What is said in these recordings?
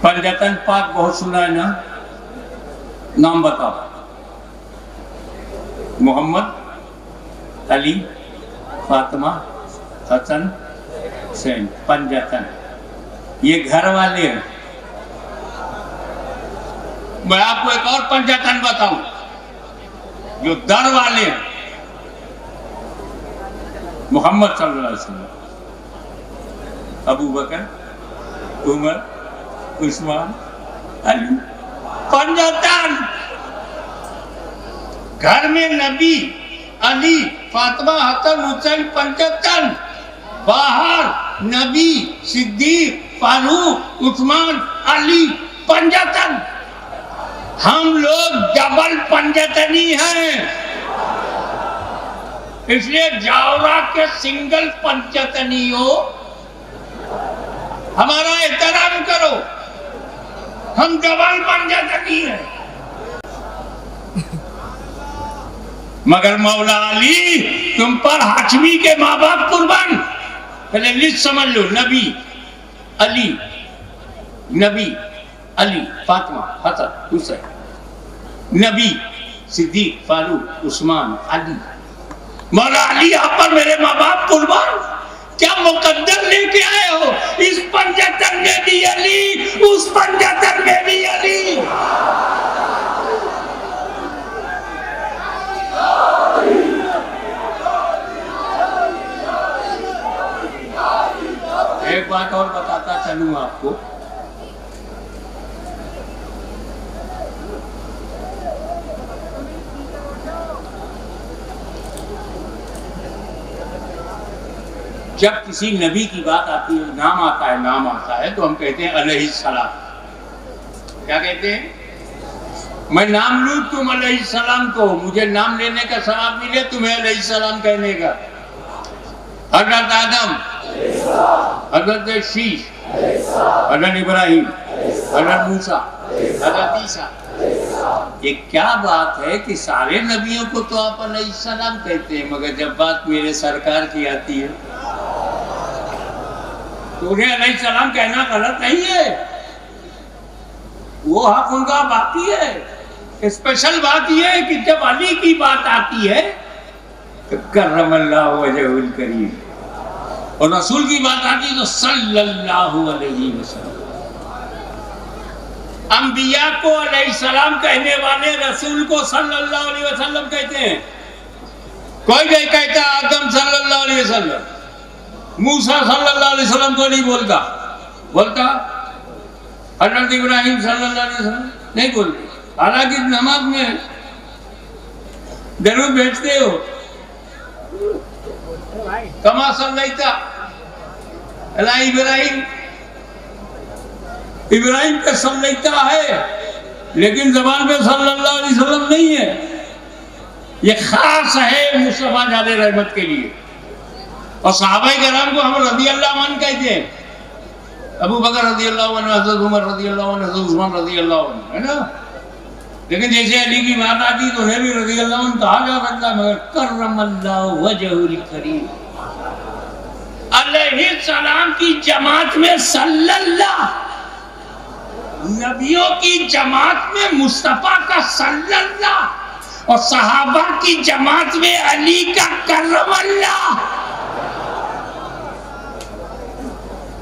पंजतन पाक बहुत सुना है ना, नाम बताओ। मोहम्मद, अली, फातिमा, हसन, हुसैन, पंजतन। ये घर वाले हैं। मैं आपको एक और पंजतन बताऊं जो दर वाले हैं। मोहम्मद सल्लल्लाहु अलैहि वसल्लम, अबू बकर, उमर, उस्मान, अली, पंजतन। घर में नबी, अली, फातिमा, हसन, हुसैन, पंजतन। बाहर नबी, सिद्दीक, फारूक, उस्मान, अली, पंजतन। हम लोग डबल पंजतनी हैं, इसलिए जावरा के सिंगल पंजतनी हो, हमारा एहतराम करो। हम डबल पंजतनी हैं। मगर मौला अली तुम पर हाशमी के माँ बाप कुर्बान। पहले लिस्ट समझ लो। नबी, अली, नबी, अली, फातिमा, हसन, हुसैन, नबी, सिद्दीक, फारूक, उस्मान, अली। मौला अली आप पर मेरे माँ बाप कुर्बान। क्या मुकद्दर लेके आए हो? इस पंजतन में भी अली, उस पंजतन में भी अली। एक बात और बताता चलूं आपको। जब किसी नबी की बात आती है, नाम आता है तो हम कहते हैं अलैहिस्सलाम। क्या कहते हैं? मैं नाम लूं तुम अलैहिस्सलाम को, मुझे नाम लेने का सवाब मिले, तुम्हें अलैहिस्सलाम कहने का। हजरत आदम, हजरत शीश, हजरत इब्राहिम, हजरत मूसा, हजरत ईसा। ये क्या बात है कि सारे नबियों को तो आप अलैहिस्सलाम कहते हैं, मगर जब बात मेरे सरकार की आती है तो उन्हें अलैहिस्सलाम कहना गलत नहीं है। वो हक उनका बाकी है। स्पेशल बात यह है कि जब अली की बात आती है तो करमल्लाहु वजहुल करीम, और रसूल की बात आती है तो सल्लल्लाहु अलैहि वसल्लम। अंबिया को अलैहिस्सलाम कहने वाले रसूल को सल्लल्लाहु अलैहि वसल्लम कहते हैं। कोई नहीं कहता आदम सल्लल्लाहु अलैहि वसल्लम, मूसा सल्लल्लाहु अलैहि वसल्लम को नहीं बोलता। हजरत इब्राहिम सल्लल्लाहु अलैहि वसल्लम नहीं बोलते। हालांकि नमाज में जरूर बैठते हो, कमा सल्लैता अला इब्राहिम। इब्राहिम पे सल्लैता है, लेकिन जबान पे सल्लल्लाहु अलैहि वसल्लम नहीं है। ये खास है मुस्तफा जाले रहमत के लिए। और सहाबाए किराम को हम रज़ी अल्लाह अन्हु कहते हैं। अबू बकर रज़ी अल्लाह अन्हु, हज़रत उमर रज़ी अल्लाह अन्हु, हज़रत उस्मान रज़ी अल्लाह अन्हु, है ना। लेकिन जैसे अली की बात आती तो उन्हें भी रज़ी अल्लाह अन्हु कहा जा सकता है, मगर करमल्लाहु वजहुल करीम। अलैहिस्सलाम की जमात में सल्लल्लाह, नबियों की जमात में मुस्तफा का सल्लल्लाह, और सहाबा की जमात में अली का करमल्लाह।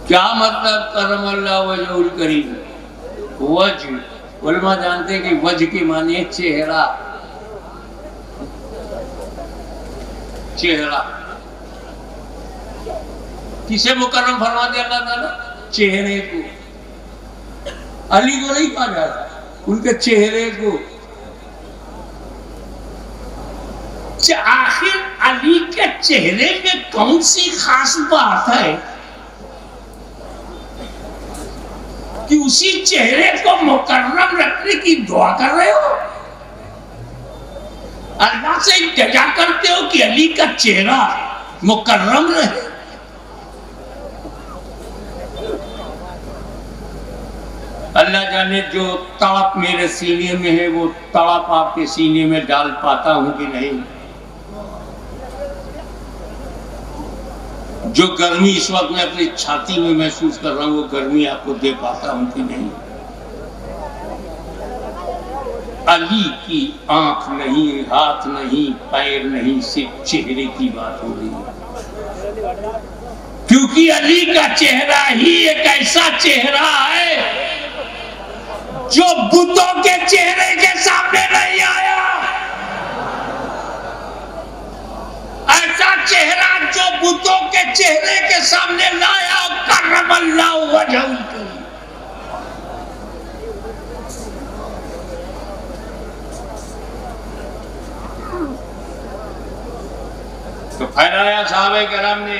क्या मतलब करमल्लाहु वजहुल करीम? वजह, उलमा जानते हैं कि वजह के माने चेहरा। चेहरा किसे मुकर्रम फरमाते अल्लाह ताला? चेहरे को। अली को नहीं कहा जाता, उनके चेहरे को। आखिर अली के चेहरे में कौन सी खास बात है कि उसी चेहरे को मुकर्रम रखने की दुआ कर रहे हो? अल्लाह से इल्तिजा करते हो कि अली का चेहरा मुकर्रम रहे। अल्लाह जाने जो तड़प मेरे सीने में है, वो तड़प आपके सीने में डाल पाता हूं कि नहीं। जो गर्मी इस वक्त मैं अपनी छाती में महसूस कर रहा हूँ, वो गर्मी आपको दे पाता हूँ कि नहीं। अली की आंख नहीं, हाथ नहीं, पैर नहीं, सिर्फ चेहरे की बात हो रही है। क्योंकि अली का चेहरा ही एक ऐसा चेहरा है जो बुतों के चेहरे के सामने नहीं आया। ऐसा चेहरा जो बुतों के चेहरे के सामने लाया, करमल्लाहु वजहहू। तो फैलाया सहाबे किराम ने।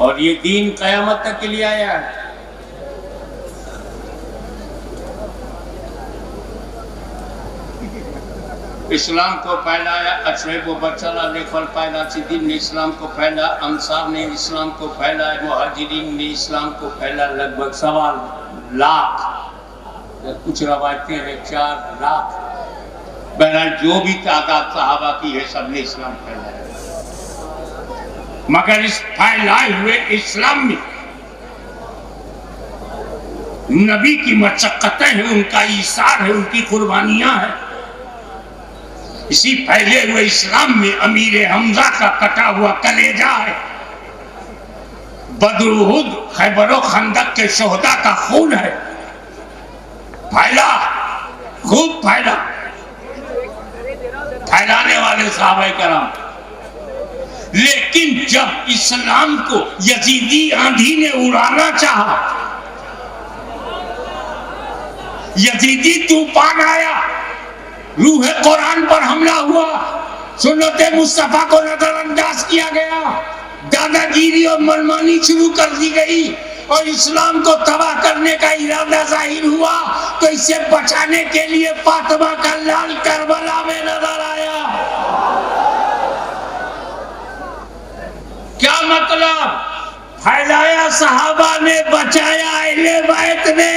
और ये दीन कयामत तक के लिए आया है। इस्लाम को फैलाया, अशरेब बच्चला ने पैदा सिद्दीन ने इस्लाम को फैला, अंसार ने इस्लाम को फैला, मुहाजिरीन ने इस्लाम को फैला। लगभग 1.25 लाख, कुछ रवायतें हैं 4 लाख, बहरहाल जो भी तादाद सहाबा की है, सबने इस्लाम फैलाया। मगर इस फैलाए हुए इस्लाम में नबी की मशक्कतें हैं, उनका ईसार है, उनकी कुर्बानियां हैं। इसी फैले हुए इस्लाम में अमीर हमजा का कटा हुआ कलेजा है, बद्र उहुद, खैबर और खंदक के शोहदा का खून है। फैला, खूब फैला, फैलाने वाले सहाबा कराम। लेकिन जब इस्लाम को यजीदी आंधी ने उड़ाना चाहा, यजीदी तूफान आया, रूह कुरान पर हमला हुआ, सुन्नत मुस्तफा को नजरअंदाज किया गया, दादागिरी और मनमानी शुरू कर दी गई और इस्लाम को तबाह करने का इरादा जाहिर हुआ, तो इसे बचाने के लिए फातिमा का लाल करबला में नजर आया। क्या मतलब? फैलाया सहाबा ने, बचाया अहले बैत ने।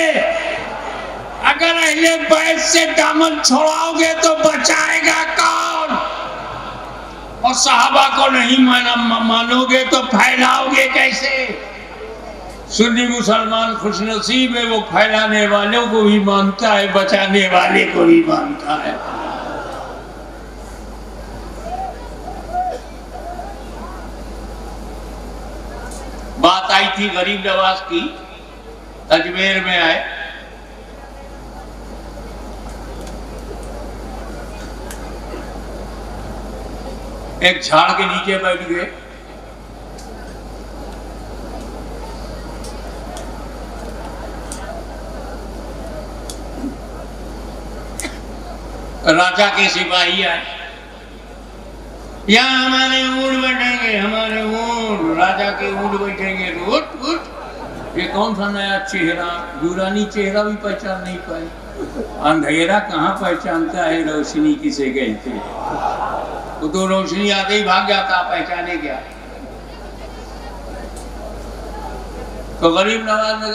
अगर अहले बैत से दामन छोड़ाओगे तो बचाएगा कौन? और सहाबा को नहीं मानोगे तो फैलाओगे कैसे? सुन्नी मुसलमान खुशनसीब है, वो फैलाने वालों को भी मानता है, बचाने वाले को भी मानता है। बात आई थी गरीब नवाज की, अजमेर में आए, एक झाड़ के नीचे बैठ गए। राजा के सिपाही आए, यहाँ हमारे ऊँट बैठेंगे, हमारे ऊँट, राजा के ऊँट बैठेंगे। उठ उठ, ये कौन सा नया चेहरा, यूरानी चेहरा भी पहचान नहीं पाए। अंधेरा कहाँ पहचानता है रोशनी किसे कहते हैं? वो तो रोशनी आते ही भाग जाता, पहचाने क्या। तो गरीब नवाज ने